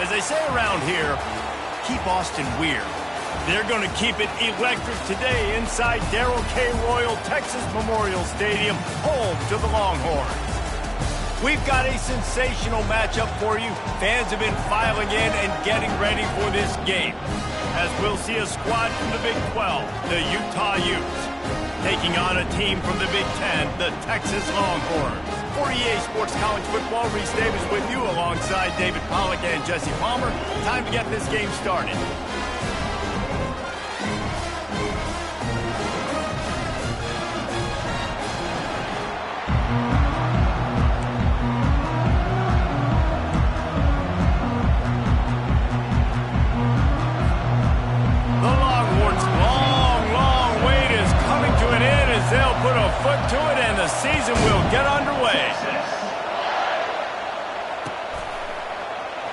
As they say around here, keep Austin weird. They're going to keep it electric today inside Darrell K. Royal Texas Memorial Stadium, home to the Longhorns. We've got a sensational matchup for you. Fans have been filing in and getting ready for this game, as we'll see a squad from the Big 12, the Utah Utes, taking on a team from the Big 10, the Texas Longhorns. For EA Sports College Football, Reese Davis with you alongside David Pollack and Jesse Palmer. Time to get this game started. They'll put a foot to it, and the season will get underway.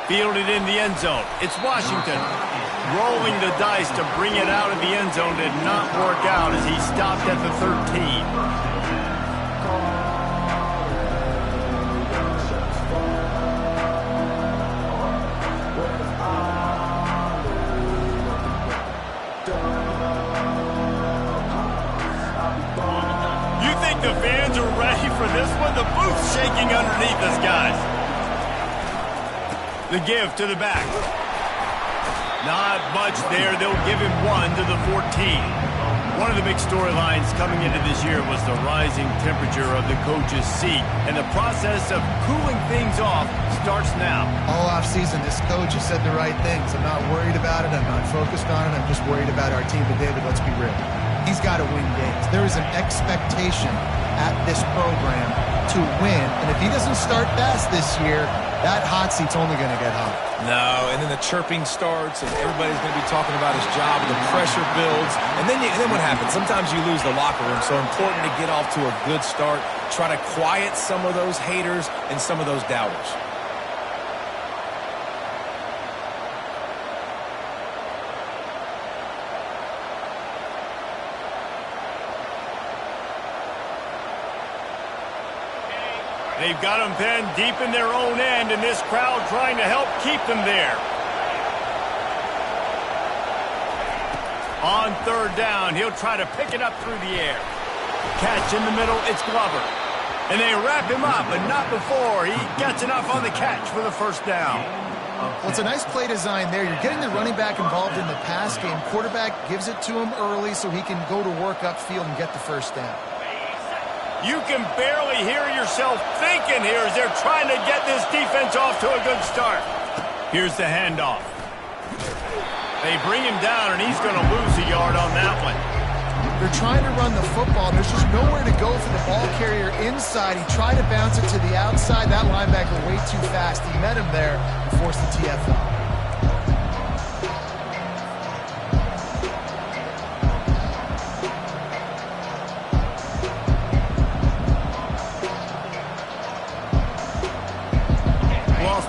Fielded in the end zone. It's Washington. Rolling the dice to bring it out of the end zone did not work out as he stopped at the 13. The fans are ready for this one. The booth's shaking underneath us, guys. The give to the back. Not much there. They'll give him one to the 14. One of the big storylines coming into this year was the rising temperature of the coach's seat. And the process of cooling things off starts now. All offseason, this coach has said the right things. I'm not worried about it. I'm not focused on it. I'm just worried about our team. But, David, let's be real. He's got to win games. There is an expectation at this program to win. And if he doesn't start fast this year, that hot seat's only going to get hot. No, and then the chirping starts, and everybody's going to be talking about his job, and the pressure builds. And then what happens? Sometimes you lose the locker room, so important to get off to a good start. Try to quiet some of those haters and some of those doubters. They've got them pinned deep in their own end, and this crowd trying to help keep them there. On third down, he'll try to pick it up through the air. Catch in the middle, it's Glover. And they wrap him up, but not before he gets enough on the catch for the first down. Well, it's a nice play design there. You're getting the running back involved in the pass game. Quarterback gives it to him early so he can go to work upfield and get the first down. You can barely hear yourself thinking here as they're trying to get this defense off to a good start. Here's the handoff. They bring him down, and he's going to lose a yard on that one. They're trying to run the football. There's just nowhere to go for the ball carrier inside. He tried to bounce it to the outside. That linebacker way too fast. He met him there and forced the TFL.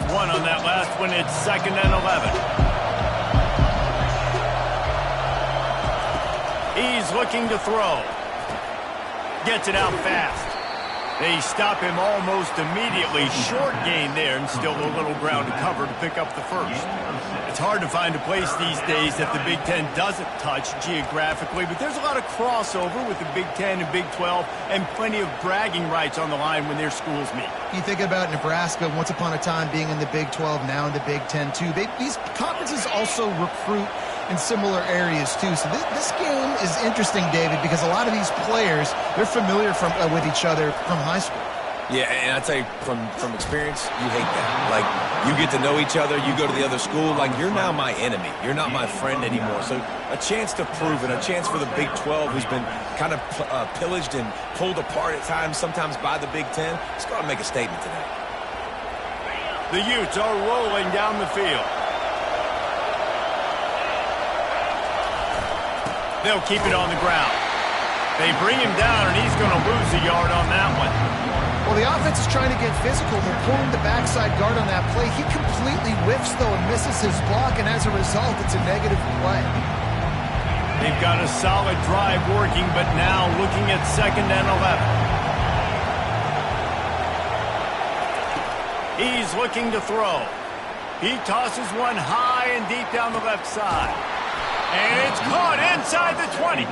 One on that last one. It's 2nd and 11. He's looking to throw. Gets it out fast. They stop him almost immediately. Short gain there, and still a little ground to cover to pick up the first. It's hard to find a place these days that the Big Ten doesn't touch geographically, but there's a lot of crossover with the Big Ten and Big 12, and plenty of bragging rights on the line when their schools meet. You think about Nebraska once upon a time being in the Big 12, now in the Big 10 too. These conferences also recruit in similar areas too. So this game is interesting, David, because a lot of these players, they're familiar with each other from high school. Yeah, and I tell you, from experience, you hate that. Like, you get to know each other, you go to the other school, like, you're now my enemy. You're not my friend anymore. So a chance to prove it, a chance for the Big 12, who's been kind of pillaged and pulled apart at times, sometimes by the Big 10. It's got to make a statement today. The Utes are rolling down the field. They'll keep it on the ground. They bring him down, and he's going to lose a yard on that one. Well, the offense is trying to get physical. They're pulling the backside guard on that play. He completely whiffs, though, and misses his block, and as a result, it's a negative play. They've got a solid drive working, but now looking at 2nd and 11. He's looking to throw. He tosses one high and deep down the left side. And it's caught inside the 20.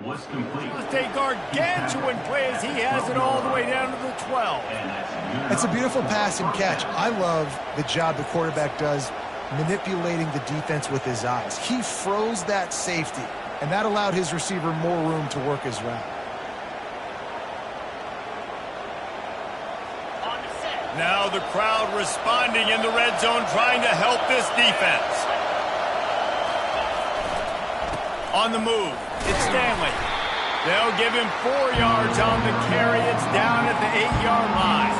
Was complete. It's a gargantuan play as he has it all the way down to the 12. It's a beautiful pass and catch. I love the job the quarterback does manipulating the defense with his eyes. He froze that safety, and that allowed his receiver more room to work his route. Now the crowd responding in the red zone, trying to help this defense. On the move, it's Stanley. They'll give him 4 yards on the carry. It's down at the 8-yard line.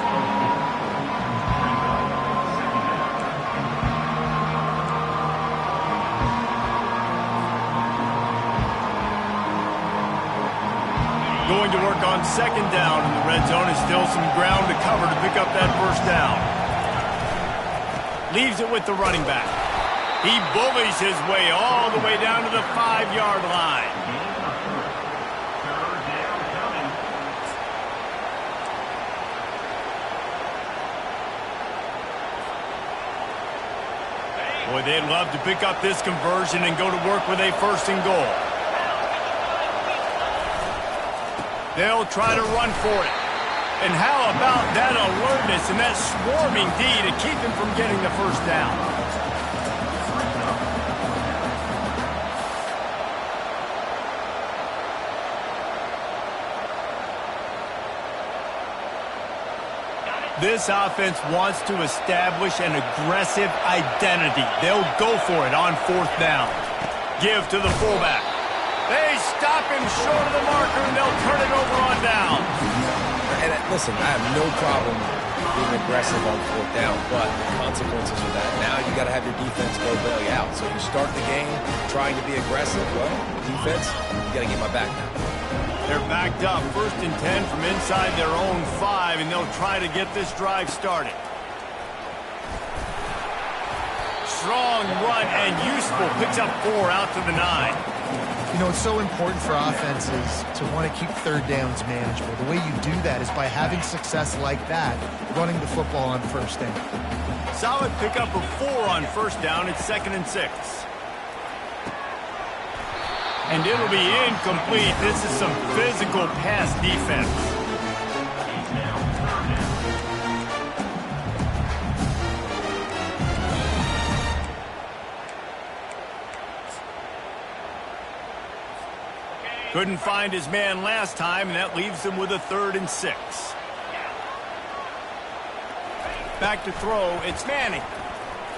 Going to work on second down in the red zone. Is still some ground to cover to pick up that first down. Leaves it with the running back. He bullies his way all the way down to the 5-yard line. Boy, they'd love to pick up this conversion and go to work with a 1st and goal. They'll try to run for it. And how about that alertness and that swarming D to keep him from getting the first down? This offense wants to establish an aggressive identity. They'll go for it on 4th down. Give to the fullback. They stop him short of the marker, and they'll turn it over on down. And listen, I have no problem being aggressive on 4th down, but the consequences of that, now you got to have your defense go bail you out. So you start the game trying to be aggressive. Well, defense, you got to get my back now. They're backed up, 1st and 10 from inside their own 5, and they'll try to get this drive started. Strong run and useful. Picks up 4 out to the 9. You know, it's so important for offenses to want to keep 3rd downs manageable. The way you do that is by having success like that, running the football on 1st down. Solid pickup of 4 on 1st down. It's 2nd and 6. And it'll be incomplete. This is some physical pass defense. Couldn't find his man last time, and that leaves him with a 3rd and 6. Back to throw, it's Manning.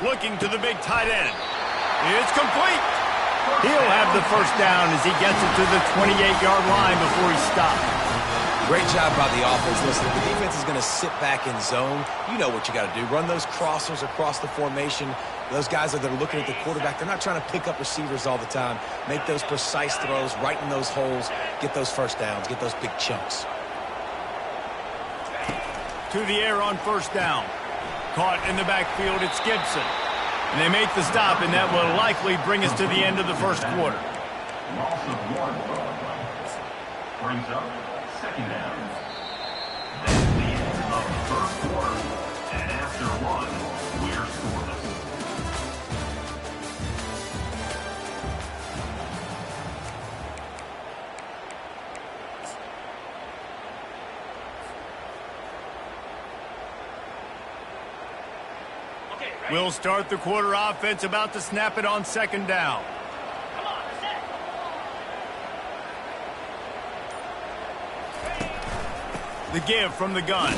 Looking to the big tight end. It's complete. He'll have the first down as he gets it to the 28-yard line before he stops. Great job by the offense. Listen, if the defense is going to sit back in zone, you know what you got to do. Run those crossers across the formation. Those guys that are looking at the quarterback, they're not trying to pick up receivers all the time. Make those precise throws, right in those holes, get those first downs, get those big chunks. To the air on 1st down. Caught in the backfield, it's Gibson. And they make the stop, and that will likely bring us to the end of the 1st quarter. Loss of 1 brings up 2nd down. That's the end of the 1st quarter. And after 1, we're scoreless. We'll start the quarter offense, about to snap it on 2nd down. The give from the gun.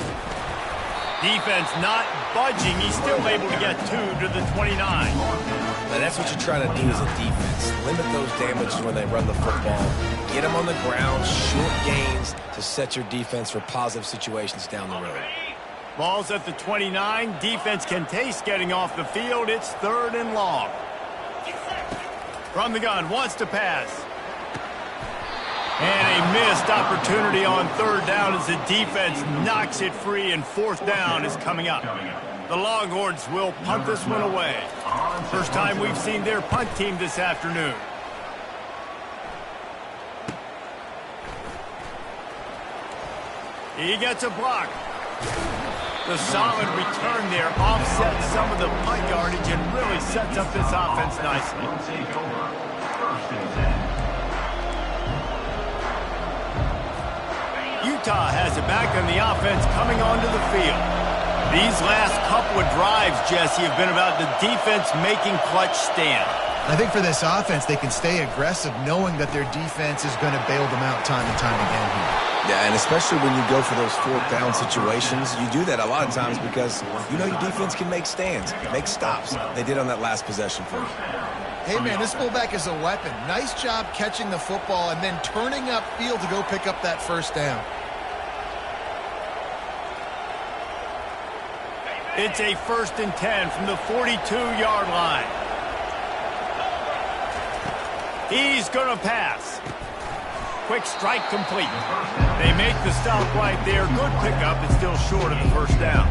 Defense not budging. He's still able to get 2 to the 29. Now that's what you try to do as a defense. Limit those damages when they run the football. Get them on the ground, short gains to set your defense for positive situations down the road. Ball's at the 29. Defense can taste getting off the field. It's 3rd and long. From the gun, wants to pass. And a missed opportunity on third down as the defense knocks it free, and fourth down is coming up. The Longhorns will punt this one away. First time we've seen their punt team this afternoon. He gets a block. The solid return there offsets some of the punt yardage and really sets up this offense nicely. Utah has it back on the offense coming onto the field. These last couple of drives, Jesse, have been about the defense making clutch stand. I think for this offense, they can stay aggressive knowing that their defense is going to bail them out time and time again here. Yeah, and especially when you go for those fourth down situations, you do that a lot of times because you know your defense can make stands, make stops. They did on that last possession for you. Hey, man, this fullback is a weapon. Nice job catching the football and then turning upfield to go pick up that first down. It's a 1st and 10 from the 42-yard line. He's going to pass. Quick strike complete. They make the stop right there. Good pickup. It's still short of the first down.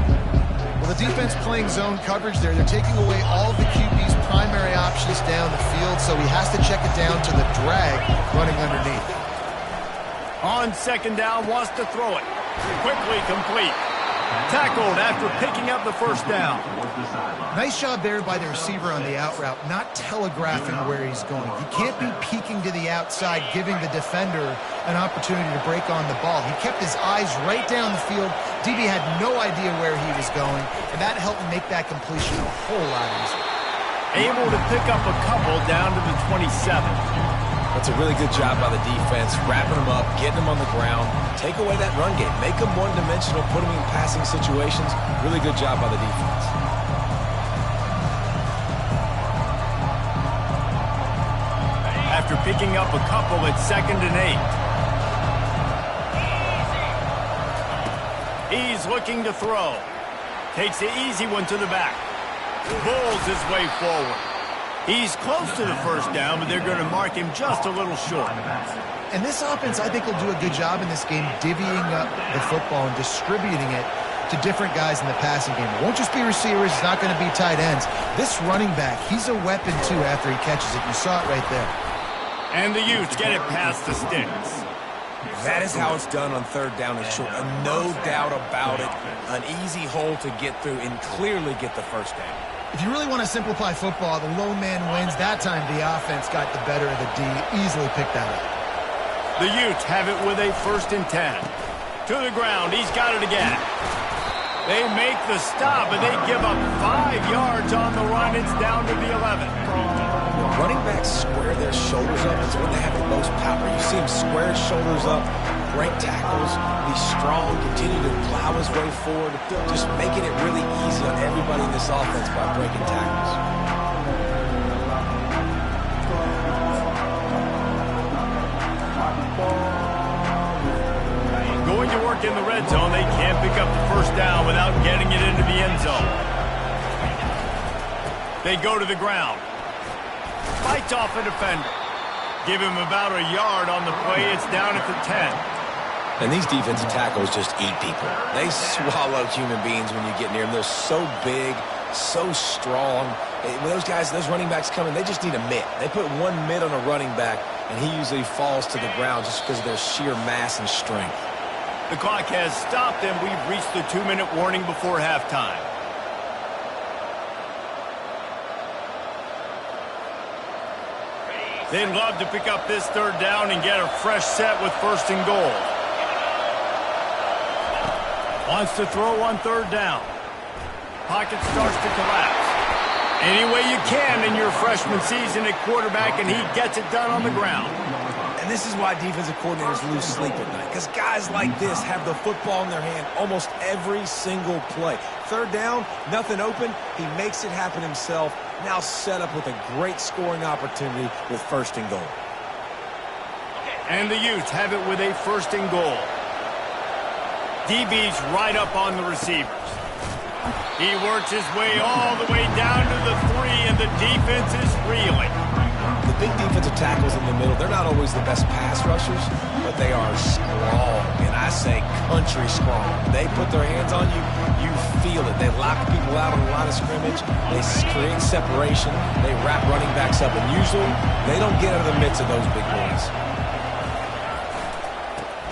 Well, the defense playing zone coverage there. They're taking away all of the QB's primary options down the field, so he has to check it down to the drag running underneath. On second down, wants to throw it. Quickly complete. Tackled after picking up the first down. Nice job there by the receiver on the out route, not telegraphing where he's going. He can't be peeking to the outside, giving the defender an opportunity to break on the ball. He kept his eyes right down the field. DB had no idea where he was going, and that helped make that completion a whole lot easier. Able to pick up a couple down to the 27. That's a really good job by the defense, wrapping them up, getting them on the ground, take away that run game, make them one-dimensional, put them in passing situations. Really good job by the defense. After picking up a couple, it's 2nd and 8. He's looking to throw. Takes the easy one to the back. Bulls his way forward. He's close to the first down, but they're going to mark him just a little short. And this offense, I think, will do a good job in this game divvying up the football and distributing it to different guys in the passing game. It won't just be receivers. It's not going to be tight ends. This running back, he's a weapon, too, after he catches it. You saw it right there. And the Utes get it past the sticks. That is how it's done on third down and short. And no doubt about it, an easy hole to get through and clearly get the first down. If you really want to simplify football, the lone man wins. That time the offense got the better of the D. Easily picked that up. The Utes have it with a 1st and 10. To the ground. He's got it again. They make the stop, and they give up 5 yards on the run. It's down to the 11. Running backs square their shoulders up. It's when they have the most power. You see him square his shoulders up, break tackles, be strong, continue to plow his way forward, just making it really easy on everybody in this offense by breaking tackles. Going to work in the red zone. They can't pick up the first down without getting it into the end zone. They go to the ground. Fights off a defender. Give him about a yard on the play. It's down at the 10. And these defensive tackles just eat people. They swallow human beings when you get near them. They're so big, so strong. When those guys, those running backs come in, they just need a mitt. They put one mitt on a running back, and he usually falls to the ground just because of their sheer mass and strength. The clock has stopped, and we've reached the 2-minute warning before halftime. They'd love to pick up this third down and get a fresh set with 1st and goal. Wants to throw on third down. Pocket starts to collapse. Any way you can in your freshman season at quarterback, and he gets it done on the ground. And this is why defensive coordinators lose sleep at night, because guys like this have the football in their hand almost every single play. Third down, nothing open, he makes it happen himself. Now set up with a great scoring opportunity with 1st and goal. And the Utes have it with a 1st and goal. DB's right up on the receivers. He works his way all the way down to the 3, and the defense is reeling. The the big defensive tackles in the middle, they're not always the best pass rushers, but they are strong, and I say country strong. They put their hands on you, you feel it. They lock people out on the line of scrimmage. They create separation. They wrap running backs up, and usually they don't get out of the midst of those big boys.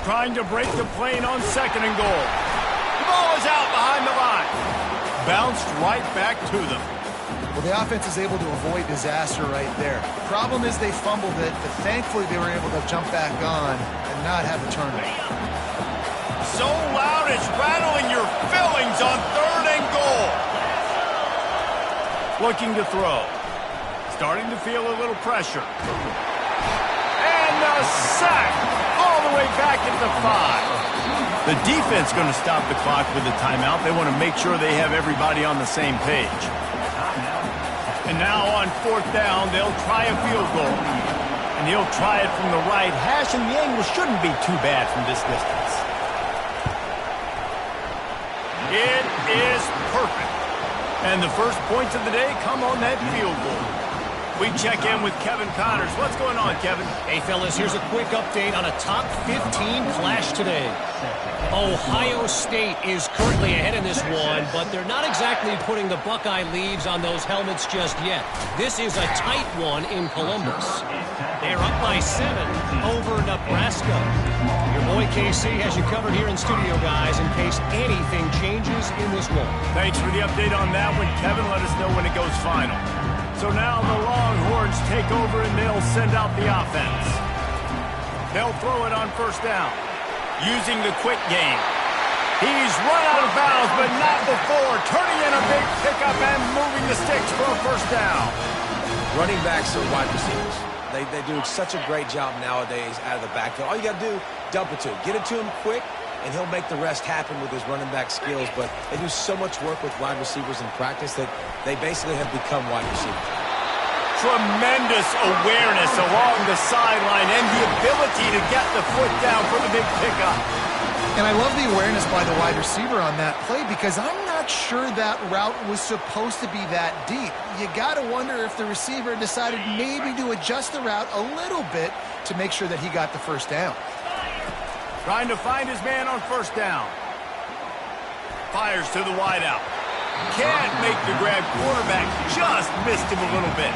Trying to break the plane on 2nd and goal. The ball is out behind the line. Bounced right back to them. Well, the offense is able to avoid disaster right there. Problem is they fumbled it, but thankfully they were able to jump back on and not have a turnover. So loud it's rattling your fillings on 3rd and goal. Looking to throw. Starting to feel a little pressure. And a sack all the way back at the 5. The defense going to stop the clock with a timeout. They want to make sure they have everybody on the same page. And now on 4th down, they'll try a field goal. And he'll try it from the right hash, and the angle shouldn't be too bad from this distance. It is perfect. And the first points of the day come on that field goal. We check in with Kevin Connors. What's going on, Kevin? Hey, fellas, here's a quick update on a top 15 clash today. Ohio State is currently ahead in this one, but they're not exactly putting the Buckeye leaves on those helmets just yet. This is a tight one in Columbus. They're up by 7 over Nebraska. Your boy KC has you covered here in studio, guys, in case anything changes in this one. Thanks for the update on that one, Kevin. Let us know when it goes final. So now the Longhorns take over and they'll send out the offense. They'll throw it on 1st down. Using the quick game. He's run out of bounds, but not before. Turning in a big pickup and moving the sticks for a 1st down. Running backs are wide receivers. They do such a great job nowadays out of the backfield. All you got to do, dump it to him. Get it to him quick, and he'll make the rest happen with his running back skills. But they do so much work with wide receivers in practice that they basically have become wide receivers. Tremendous awareness along the sideline and the ability to get the foot down for the big pickup. And I love the awareness by the wide receiver on that play because I'm not sure that route was supposed to be that deep. You got to wonder if the receiver decided maybe to adjust the route a little bit to make sure that he got the 1st down. Trying to find his man on 1st down. Fires to the wideout. Can't make the grab. Quarterback just missed him a little bit.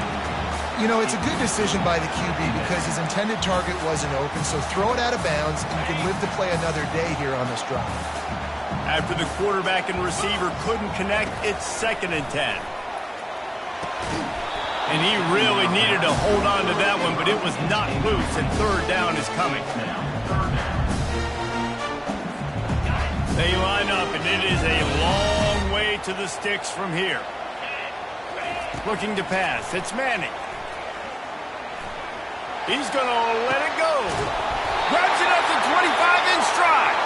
You know, it's a good decision by the QB because his intended target wasn't open, so throw it out of bounds, and you can live to play another day here on this drive. After the quarterback and receiver couldn't connect, it's 2nd and 10. And he really needed to hold on to that one, but it was not loose, and 3rd down is coming. They line up, and it is a long way to the sticks from here. Looking to pass. It's Manning. He's going to let it go. Grabs it up to 25 in stride.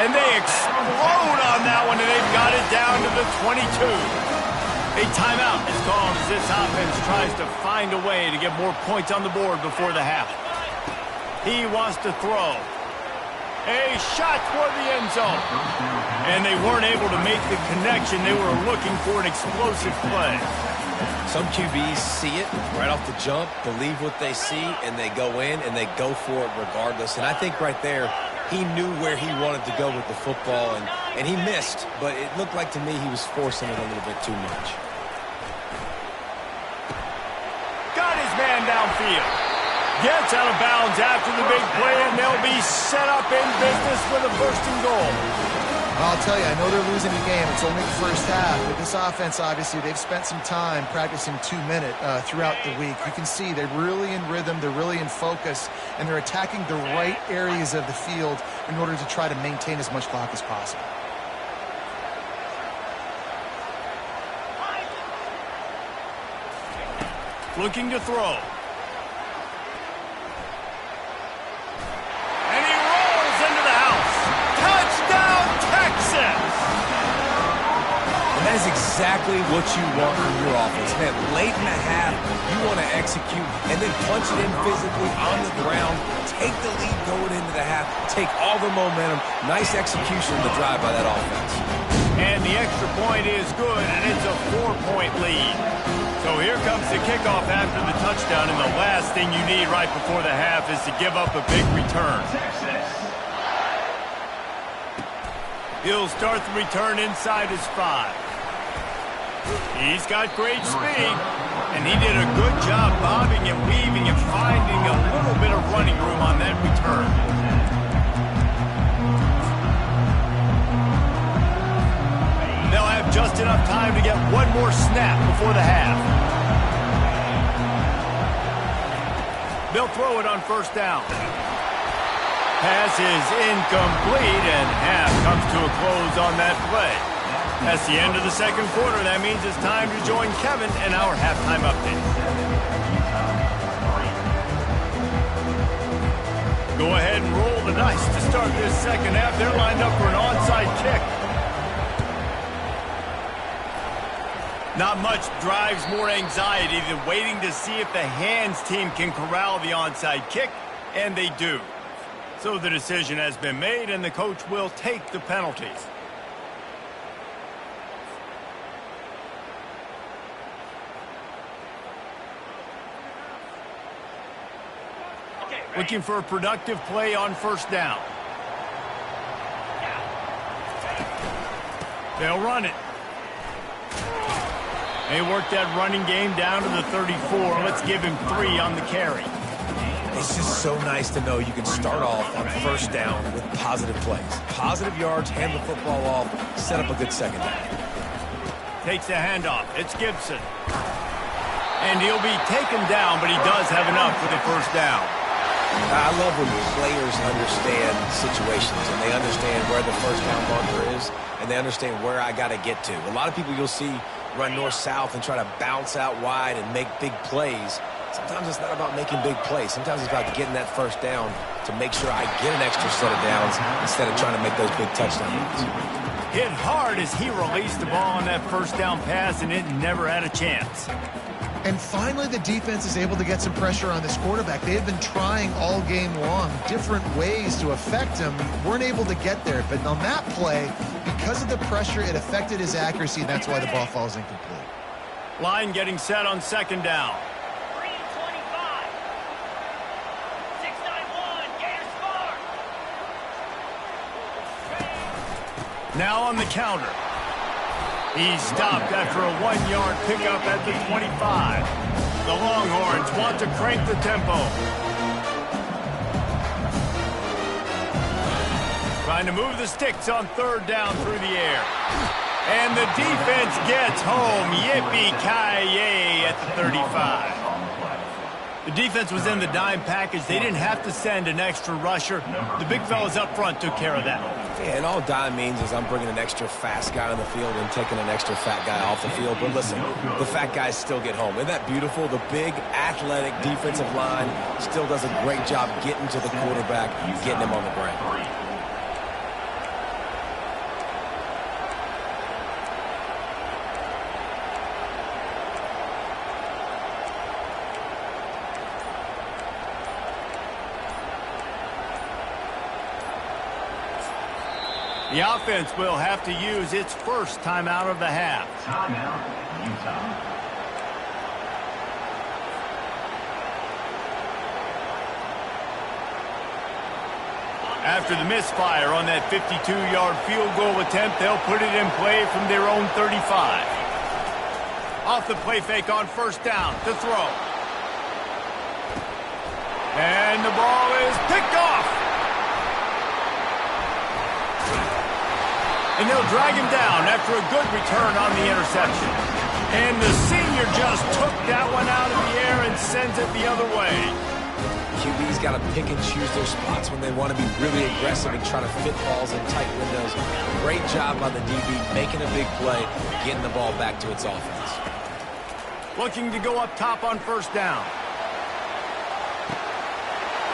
And they explode on that one, and they've got it down to the 22. A timeout is called as this offense tries to find a way to get more points on the board before the half. He wants to throw. A shot toward the end zone. And they weren't able to make the connection. They were looking for an explosive play. Some QBs see it right off the jump, believe what they see, and they go in and they go for it regardless. And I think right there, he knew where he wanted to go with the football, and he missed, but it looked like to me he was forcing it a little bit too much. Got his man downfield. Gets out of bounds after the big play, and they'll be set up in business with a 1st and goal. I'll tell you, I know they're losing the game. It's only the 1st half, but this offense, obviously, they've spent some time practicing 2-minute throughout the week. You can see they're really in rhythm, they're really in focus, and they're attacking the right areas of the field in order to try to maintain as much clock as possible. Looking to throw. exactly what you want from your offense. Man, late in the half, you want to execute and then punch it in physically on the ground, take the lead going into the half, take all the momentum. Nice execution of the drive by that offense. And the extra point is good, and it's a 4-point lead. So here comes the kickoff after the touchdown, and the last thing you need right before the half is to give up a big return. He'll start the return inside his 5. He's got great speed, and he did a good job bobbing and weaving and finding a little bit of running room on that return. They'll have just enough time to get one more snap before the half. They'll throw it on first down. Pass is incomplete, and half comes to a close on that play. That's the end of the second quarter. That means it's time to join Kevin in our halftime update. Go ahead and roll the dice to start this second half. They're lined up for an onside kick. Not much drives more anxiety than waiting to see if the hands team can corral the onside kick, and they do. So the decision has been made, and the coach will take the penalties. Looking for a productive play on first down. They'll run it. They work that running game down to the 34. Let's give him 3 on the carry. It's just so nice to know you can start off on first down with positive plays. Positive yards, hand the football off, set up a good second down. Takes the handoff. It's Gibson. And he'll be taken down, but he does have enough for the first down. I love when players understand situations and they understand where the first down marker is and they understand where I got to get to. A lot of people you'll see run north-south and try to bounce out wide and make big plays. Sometimes it's not about making big plays. Sometimes it's about getting that first down to make sure I get an extra set of downs instead of trying to make those big touchdown runs. Hit hard as he released the ball on that first down pass, and it never had a chance. And finally, the defense is able to get some pressure on this quarterback. They have been trying all game long different ways to affect him. Weren't able to get there. But on that play, because of the pressure, it affected his accuracy, and that's why the ball falls incomplete. Line getting set on second down. Now on the counter. He's stopped after a 1-yard pickup at the 25. The Longhorns want to crank the tempo. Trying to move the sticks on third down through the air. And the defense gets home. Yippee-ki-yay at the 35. The defense was in the dime package. They didn't have to send an extra rusher. The big fellas up front took care of that. Yeah, and all dime means is I'm bringing an extra fast guy on the field and taking an extra fat guy off the field. But listen, the fat guys still get home. Isn't that beautiful? The big, athletic defensive line still does a great job getting to the quarterback, getting him on the ground. The offense will have to use its first timeout of the half. Timeout, Utah. After the misfire on that 52-yard field goal attempt, they'll put it in play from their own 35. Off the play fake on first down to throw. And the ball is picked off. And they'll drag him down after a good return on the interception. And the senior just took that one out of the air and sends it the other way. QB's got to pick and choose their spots when they want to be really aggressive and try to fit balls in tight windows. Great job by the DB making a big play, getting the ball back to its offense. Looking to go up top on first down.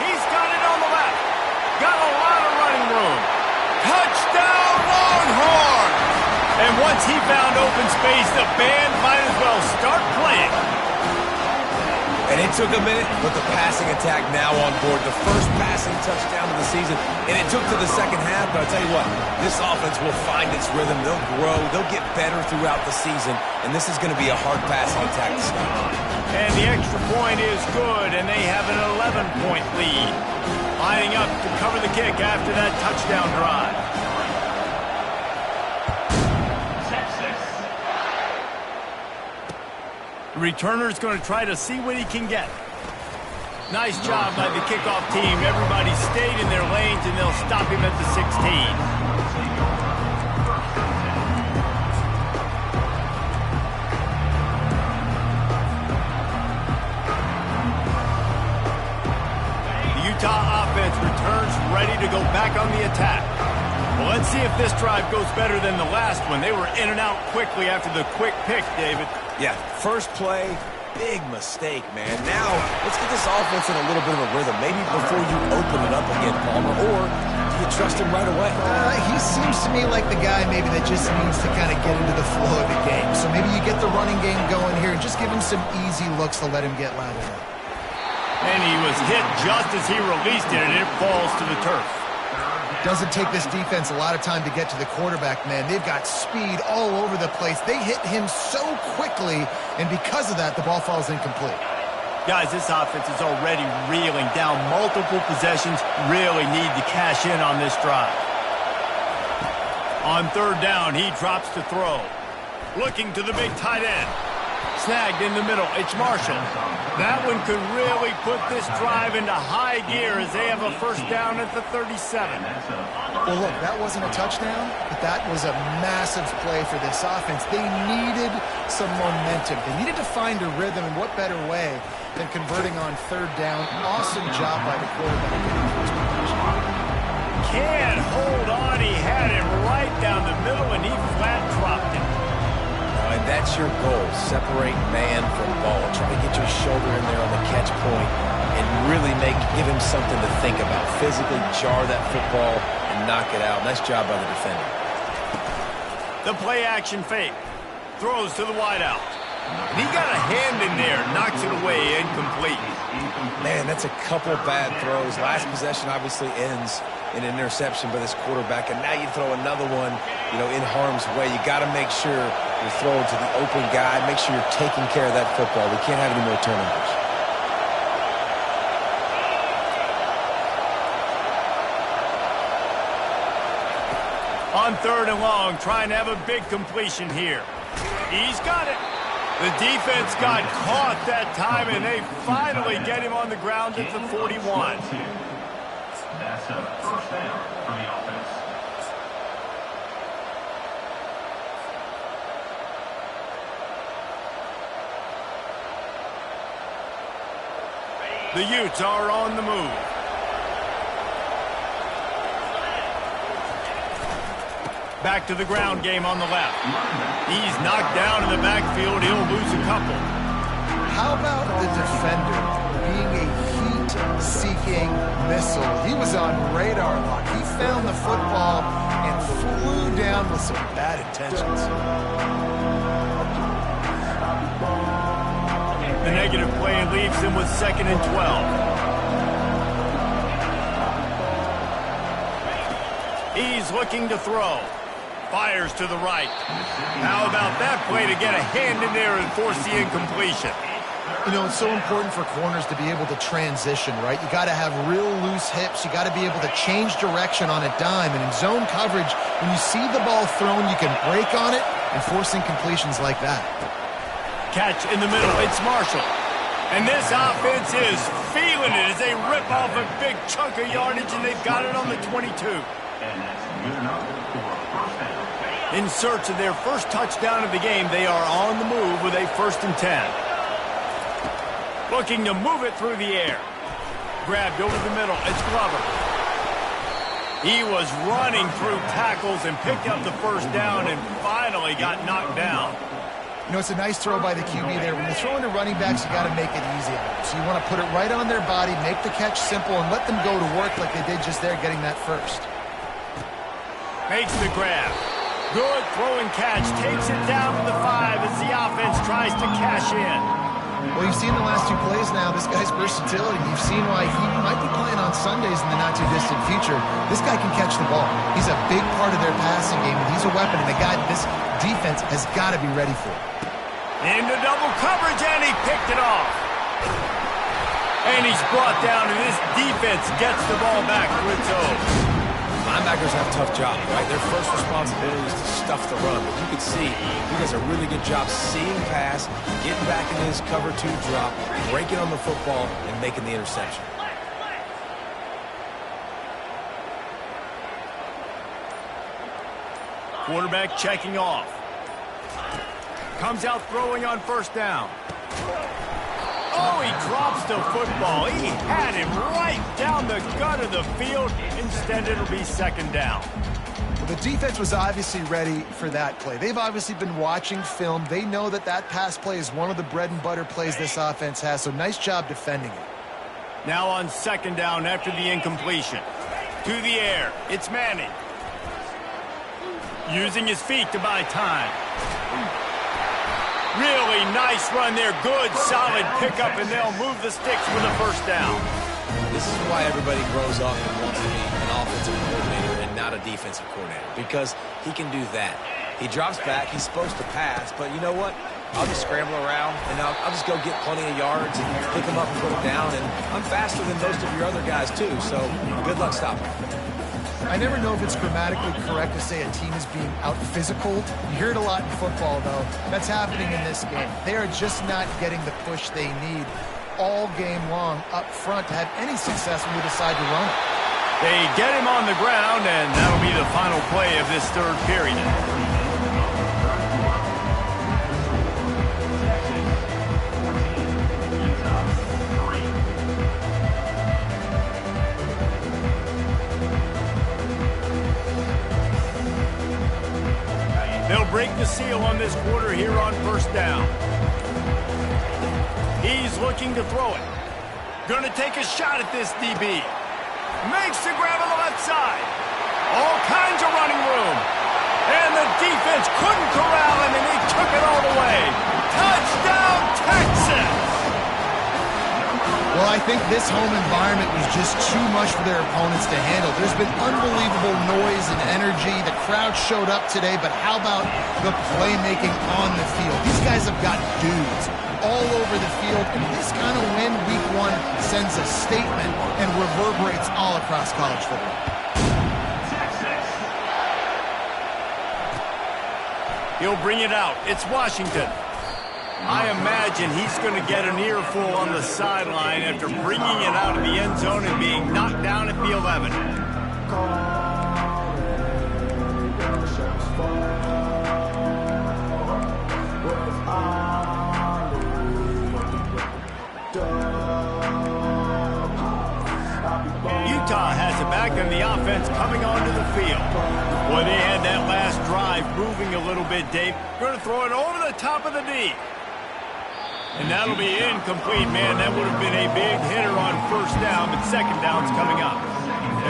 He's got it on the left. Got a lot of running room. Touchdown, Longhorns! And And once he found open space, the band might as well start playing. And it took a minute, but the passing attack now on board. The first passing touchdown of the season, and it took to the second half, but I'll tell you what, this offense will find its rhythm. They'll grow. They'll get better throughout the season, and this is going to be a hard passing attack to stop. And the extra point is good, and they have an 11-point lead. Lining up to cover the kick after that touchdown drive. The returner's going to try to see what he can get. Nice job by the kickoff team. Everybody stayed in their lanes, and they'll stop him at the 16. Utah offense returns ready to go back on the attack. Well, let's see if this drive goes better than the last one. They were in and out quickly after the quick pick, David. Yeah, first play, big mistake, man. Now, let's get this offense in a little bit of a rhythm. Maybe before you open it up again, Palmer, or do you trust him right away? He seems to me like the guy maybe that just needs to kind of get into the flow of the game. So maybe you get the running game going here and just give him some easy looks to let him get lathered up. And he was hit just as he released it, and it falls to the turf. Doesn't take this defense a lot of time to get to the quarterback, man. They've got speed all over the place. They hit him so quickly, and because of that, the ball falls incomplete. Guys, this offense is already reeling down multiple possessions. Really need to cash in on this drive. On third down, he drops to throw. Looking to the big tight end. Snagged in the middle. It's Marshall. That one could really put this drive into high gear as they have a first down at the 37. Well, look, that wasn't a touchdown, but that was a massive play for this offense. They needed some momentum. They needed to find a rhythm, and what better way than converting on third down. Awesome job by the quarterback. Can't hold on. He had him right down the middle, and he flat dropped him. And that's your goal. Separate man from ball. Try to get your shoulder in there on the catch point and really give him something to think about. Physically jar that football and knock it out. Nice job by the defender. The play action fake. Throws to the wideout. And he got a hand in there. Knocks it away. Incomplete. Man, that's a couple bad throws. Last possession obviously ends in an interception by this quarterback, and now you throw another one, in harm's way. You got to make sure you're throwing to the open guy. Make sure you're taking care of that football. We can't have any more turnovers. On third and long, trying to have a big completion here. He's got it. The defense got caught that time, and they finally get him on the ground at the 41. That's a first down for the offense. The Utes are on the move. Back to the ground game on the left. He's knocked down in the backfield. He'll lose a couple. How about the defender being a heat-seeking missile? He was on radar lock. He found the football and flew down with some bad intentions. The negative play leaves him with 2nd and 12. He's looking to throw. Fires to the right. How about that play to get a hand in there and force the incompletion? It's so important for corners to be able to transition, right? You got to have real loose hips. You got to be able to change direction on a dime. And in zone coverage, when you see the ball thrown, you can break on it and force incompletions like that. Catch in the middle. It's Marshall. And this offense is feeling it as they rip off a big chunk of yardage, and they've got it on the 22. And that's good enough for a first down. In search of their first touchdown of the game, they are on the move with a 1st and 10. Looking to move it through the air. Grabbed over the middle. It's Glover. He was running through tackles and picked up the first down and finally got knocked down. It's a nice throw by the QB there. When you're throwing to running backs, you got to make it easy on them. So you want to put it right on their body, make the catch simple, and let them go to work like they did just there, getting that first. Makes the grab. Good throwing catch. Takes it down to the 5 as the offense tries to cash in. Well, you've seen the last 2 plays now. This guy's versatility. You've seen why he might be playing on Sundays in the not-too-distant future. This guy can catch the ball. He's a big part of their passing game, and he's a weapon, and a guy this defense has got to be ready for. Into double coverage, and he picked it off. And he's brought down, and this defense gets the ball back to its own. Linebackers have a tough job, right? Their first responsibility is to stuff the run. But you can see he does a really good job seeing pass, getting back in his cover 2 drop, breaking on the football, and making the interception. Quarterback checking off. Comes out throwing on first down. Oh, he drops the football. He had him right down the gut of the field. Instead, it'll be second down. Well, the defense was obviously ready for that play. They've obviously been watching film. They know that that pass play is one of the bread and butter plays this offense has, so nice job defending it. Now on second down after the incompletion. To the air. It's Manning. Using his feet to buy time. Really nice run there. Good, solid pickup, and they'll move the sticks for the first down. This is why everybody grows up and wants to be an offensive coordinator and not a defensive coordinator, because he can do that. He drops back. He's supposed to pass, but you know what? I'll just scramble around, and I'll just go get plenty of yards and pick them up and put them down, and I'm faster than most of your other guys, too, so good luck stopping. I never know if it's grammatically correct to say a team is being out-physical. You hear it a lot in football, though. That's happening in this game. They are just not getting the push they need all game long up front to have any success when we decide to run it. They get him on the ground, and that'll be the final play of this third period. They'll break the seal on this quarter here on first down. He's looking to throw it. Going to take a shot at this DB. Makes the grab on the left side. All kinds of running room. And the defense couldn't corral him, and he took it all the way. Touchdown, Texas! Well, I think this home environment was just too much for their opponents to handle. There's been unbelievable noise and energy. The crowd showed up today, but how about the playmaking on the field? These guys have got dudes all over the field, and this kind of win week 1 sends a statement and reverberates all across college football. He'll bring it out. It's Washington. I imagine he's going to get an earful on the sideline after bringing it out of the end zone and being knocked down at the 11. Utah has it back, and the offense coming onto the field. Boy, they had that last drive moving a little bit, Dave. Going to throw it over the top of the D. And that'll be incomplete, man. That would have been a big hitter on first down, but second down's coming up.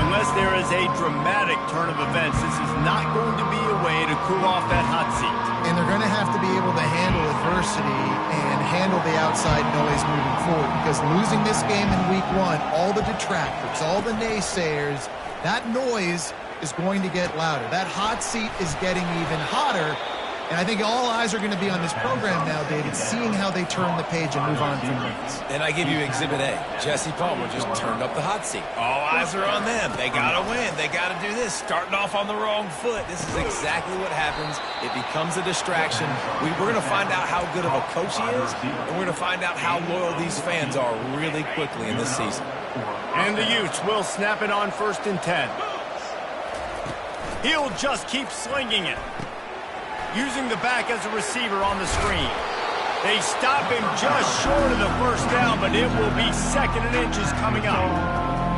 Unless there is a dramatic turn of events, this is not going to be a way to cool off that hot seat. And they're going to have to be able to handle adversity and handle the outside noise moving forward, because losing this game in week 1, all the detractors, all the naysayers, that noise is going to get louder. That hot seat is getting even hotter. And I think all eyes are going to be on this program now, David, seeing how they turn the page and move on from this. And I give you Exhibit A. Jesse Palmer just turned up the hot seat. All eyes are on them. They got to win. They got to do this. Starting off on the wrong foot. This is exactly what happens. It becomes a distraction. We're going to find out how good of a coach he is, and we're going to find out how loyal these fans are really quickly in this season. And the Utes will snap it on 1st and 10. He'll just keep slinging it. Using the back as a receiver on the screen. They stop him just short of the first down, but it will be 2nd and inches coming up.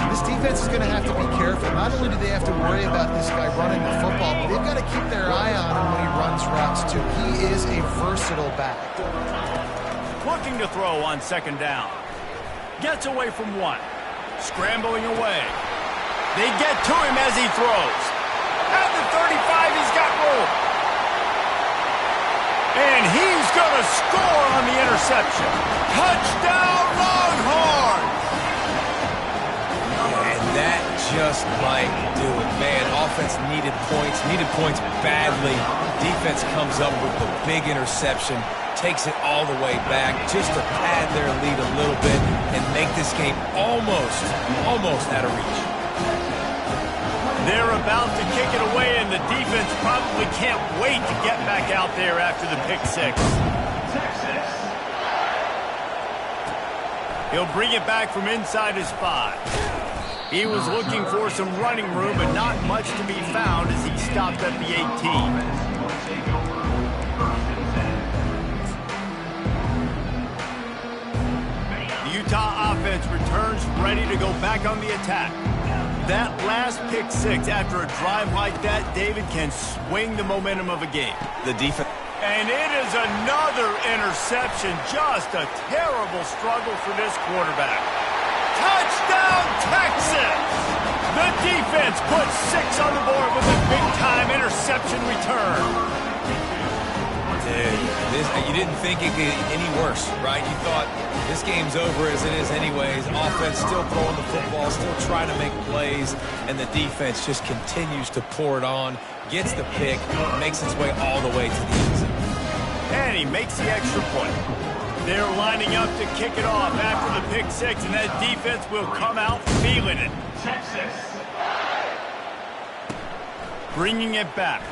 This defense is going to have to be careful. Not only do they have to worry about this guy running the football, but they've got to keep their eye on him when he runs routes, too. He is a versatile back. Looking to throw on 2nd down. Gets away from 1. Scrambling away. They get to him as he throws. At the 35, he's got room. And he's going to score on the interception. Touchdown, Longhorns! And that just might do it, man. Offense needed points badly. Defense comes up with the big interception, takes it all the way back just to pad their lead a little bit and make this game almost out of reach. They're about to kick it away, and the defense probably can't wait to get back out there after the pick six. He'll bring it back from inside his 5. He was looking for some running room, but not much to be found as he stopped at the 18. The Utah offense returns ready to go back on the attack. That last pick six after a drive like that, David, can swing the momentum of a game. The defense. And it is another interception. Just a terrible struggle for this quarterback. Touchdown, Texas! The defense puts 6 on the board with a big-time interception return. Dude, you didn't think it could get any worse, right? You thought this game's over as it is anyways. Offense still throwing the football, still trying to make plays, and the defense just continues to pour it on, gets the pick, makes its way all the way to the end zone. And he makes the extra point. They're lining up to kick it off after the pick six, and that defense will come out feeling it. Bringing it back.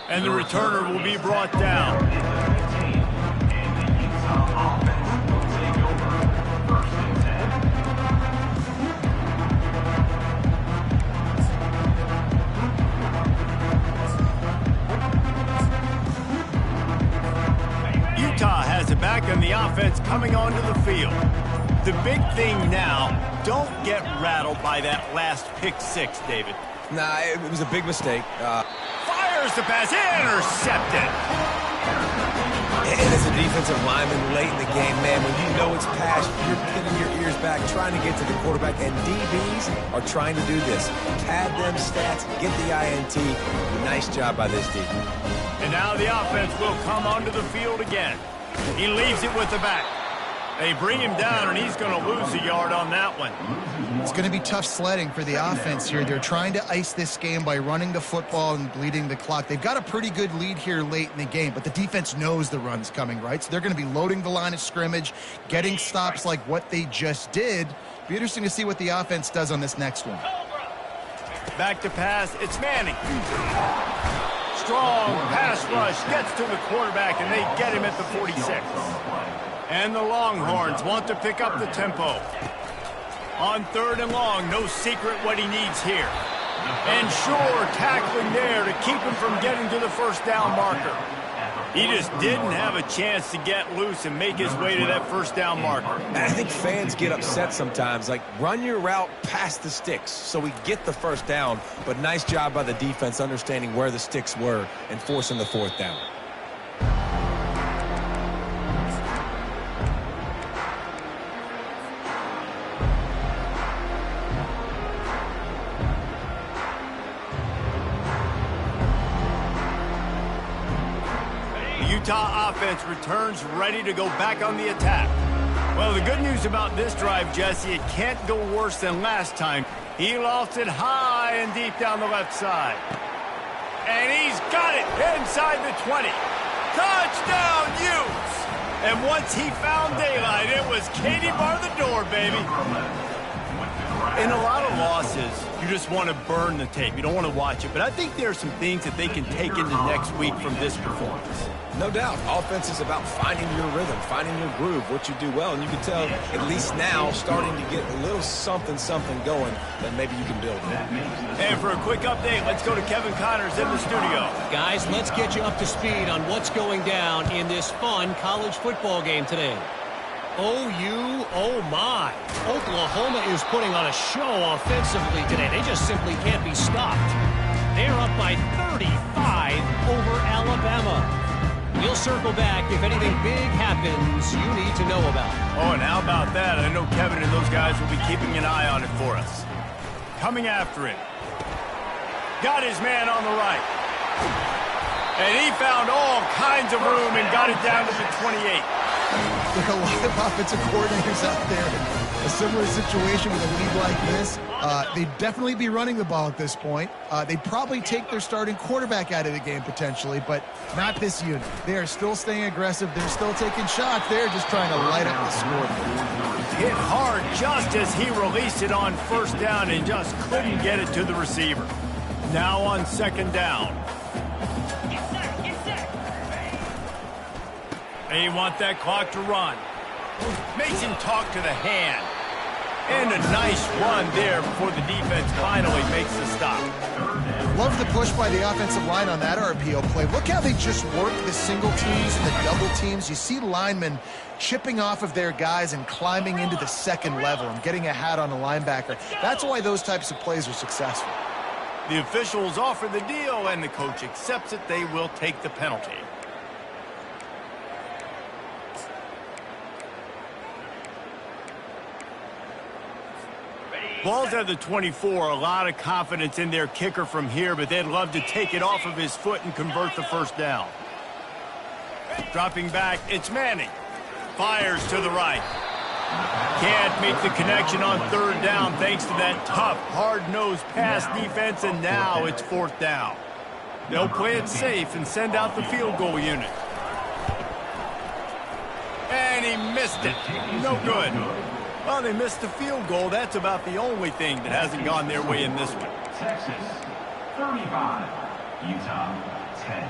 And the returner will be brought down. Utah has it back on the offense coming onto the field. The big thing now, don't get rattled by that last pick six, David. Nah, it was a big mistake. Fires the pass, intercepted. And as a defensive lineman late in the game, man, when you know it's past, you're pinning your ears back, trying to get to the quarterback, and DBs are trying to do this. Pad them stats, get the INT. Nice job by this defense. And now the offense will come onto the field again. He leaves it with the back. They bring him down, and he's going to lose a yard on that one. It's going to be tough sledding for the offense here. They're trying to ice this game by running the football and bleeding the clock. They've got a pretty good lead here late in the game, but the defense knows the run's coming, right? So they're going to be loading the line of scrimmage, getting stops like what they just did. Be interesting to see what the offense does on this next one. Back to pass. It's Manning. Strong pass rush gets to the quarterback, and they get him at the 46. And the Longhorns want to pick up the tempo. On 3rd and long, no secret what he needs here. And sure, tackling there to keep him from getting to the first down marker. He just didn't have a chance to get loose and make his way to that first down marker. And I think fans get upset sometimes. Like, run your route past the sticks so we get the first down. But nice job by the defense understanding where the sticks were and forcing the 4th down. Utah offense returns ready to go back on the attack. Well, the good news about this drive, Jesse, it can't go worse than last time. He lofts it high and deep down the left side. And he's got it inside the 20. Touchdown, Utes! And once he found daylight, it was Katie bar the door, baby. In a lot of losses, you just want to burn the tape. You don't want to watch it. But I think there are some things that they can take into next week from this performance. No doubt. Offense is about finding your rhythm, finding your groove, what you do well. And you can tell, at least now, starting to get a little something going that maybe you can build on. And for a quick update, let's go to Kevin Connors in the studio. Guys, let's get you up to speed on what's going down in this fun college football game today. OU, oh my. Oklahoma is putting on a show offensively today. They just simply can't be stopped. They're up by 35 over Alabama. We'll circle back if anything big happens you need to know about. Oh, and how about that? I know Kevin and those guys will be keeping an eye on it for us. Coming after it. Got his man on the right. And he found all kinds of room and got it down to the 28. There are a lot of offensive coordinators out there in a similar situation with a lead like this. They'd definitely be running the ball at this point. They'd probably take their starting quarterback out of the game potentially, but not this unit. They are still staying aggressive. They're still taking shots. They're just trying to light up the scoreboard. Hit hard just as he released it on first down and just couldn't get it to the receiver. Now on second down. They want that clock to run. Makes him talk to the hand. And a nice run there before the defense finally makes the stop. Love the push by the offensive line on that RPO play. Look how they just work the single teams and the double teams. You see linemen chipping off of their guys and climbing into the second level and getting a hat on a linebacker. That's why those types of plays are successful. The officials offer the deal, and the coach accepts it. They will take the penalty. Ball's at the 24. A lot of confidence in their kicker from here, but they'd love to take it off of his foot and convert the first down. Dropping back, it's Manning. Fires to the right. Can't make the connection on third down thanks to that tough, hard-nosed pass defense, and now it's fourth down. They'll play it safe and send out the field goal unit. And he missed it. No good. Well, they missed the field goal. That's about the only thing that hasn't gone their way in this one. Texas, 35. Utah, 10.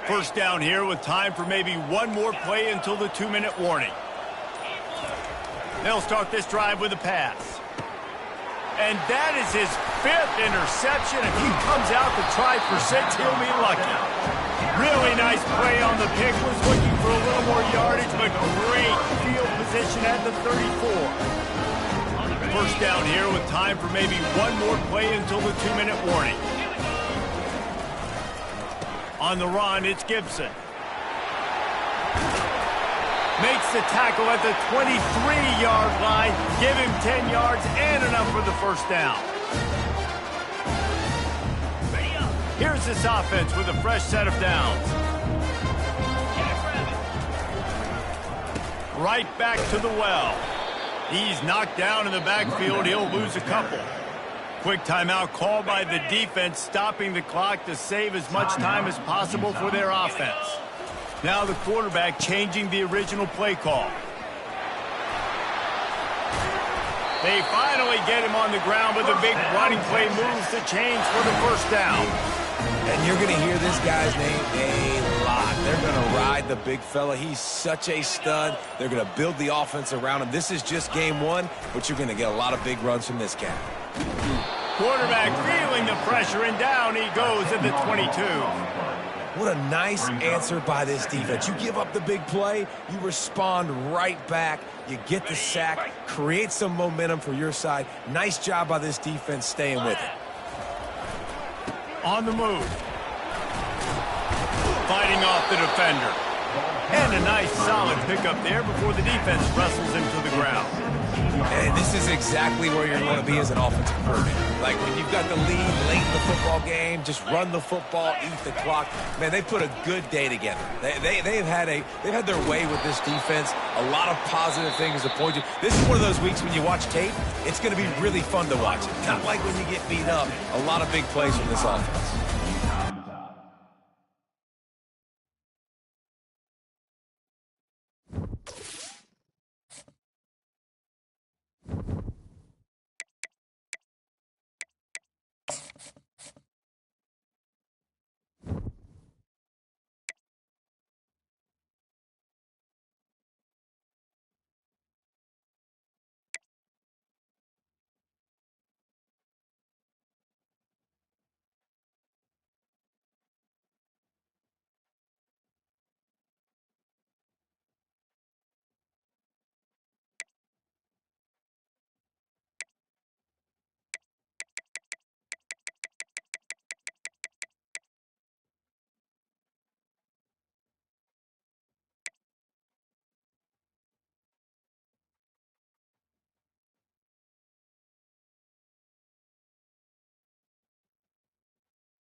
First down here with time for maybe one more play until the 2-minute warning. They'll start this drive with a pass. And that is his 5th interception. If he comes out to try for 6, he'll be lucky. Really nice play on the pick. Was looking for a little more yardage, but great field position at the 34. First down here with time for maybe one more play until the 2-minute warning. On the run, it's Gibson. Makes the tackle at the 23-yard line. Give him 10 yards and enough for the first down. Here's this offense with a fresh set of downs. Right back to the well. He's knocked down in the backfield. He'll lose a couple. Quick timeout called by the defense, stopping the clock to save as much time as possible for their offense. Now the quarterback changing the original play call. They finally get him on the ground with a big running play, moves the chains for the first down. And you're going to hear this guy's name a lot. They're going to ride the big fella. He's such a stud. They're going to build the offense around him. This is just game one, but you're going to get a lot of big runs from this guy. Quarterback feeling the pressure, and down he goes at the 22. What a nice answer by this defense. You give up the big play, you respond right back, you get the sack, create some momentum for your side. Nice job by this defense staying with it. On the move. Fighting off the defender. And a nice solid pickup there before the defense wrestles him to the ground. And this is exactly where you're going to be as an offensive coordinator. Like when you've got the lead late in the football game, just run the football, eat the clock. Man, they put a good day together. They've had their way with this defense. A lot of positive things to point to. This is one of those weeks when you watch tape, it's going to be really fun to watch it. Not like when you get beat up. A lot of big plays from this offense.